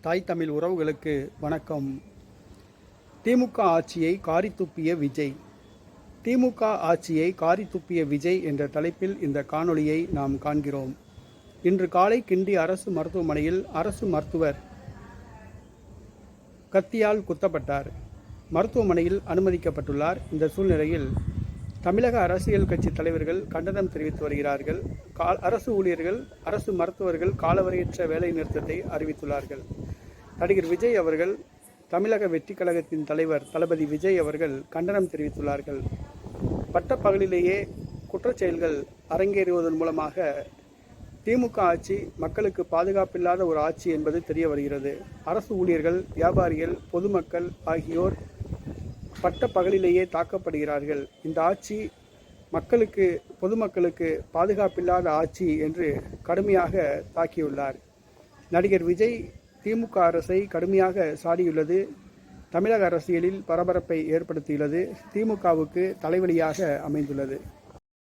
தாய் தமிழ் உறவுகளுக்கு வணக்கம். திமுக ஆட்சியை காரி துப்பிய விஜய். திமுக ஆட்சியை காரி துப்பிய விஜய் என்ற தலைப்பில் இந்த காணொளியை நாம் காண்கிறோம். இன்று காலை கிண்டி அரசு மருத்துவமனையில் அரசு மருத்துவர் கத்தியால் குத்தப்பட்டார். மருத்துவமனையில் அனுமதிக்கப்பட்டுள்ளார். இந்த சூழ்நிலையில் தமிழக அரசியல் கட்சி தலைவர்கள் கண்டனம் தெரிவித்து வருகிறார்கள். அரசு ஊழியர்கள், அரசு மருத்துவர்கள் காலவரையற்ற வேலை நிறுத்தத்தை அறிவித்துள்ளார்கள். நடிகர் விஜய் அவர்கள், தமிழக வெற்றி கழகத்தின் தலைவர் தளபதி விஜய் அவர்கள் கண்டனம் தெரிவித்துள்ளார்கள். பட்டப்பகலிலேயே குற்றச்செயல்கள் அரங்கேறுவதன் மூலமாக திமுக ஆட்சி மக்களுக்கு பாதுகாப்பில்லாத ஒரு ஆட்சி என்பது தெரிய வருகிறது. அரசு ஊழியர்கள், வியாபாரிகள், பொதுமக்கள் ஆகியோர் பட்ட பகலிலேயே தாக்கப்படுகிறார்கள். இந்த ஆட்சி மக்களுக்கு, பொதுமக்களுக்கு பாதுகாப்பில்லாத ஆட்சி என்று கடுமையாக தாக்கியுள்ளார். நடிகர் விஜய் திமுக அரசை கடுமையாக சாடியுள்ளது தமிழக அரசியலில் பரபரப்பை ஏற்படுத்தியுள்ளது. திமுகவுக்கு தலைவலியாக அமைந்துள்ளது.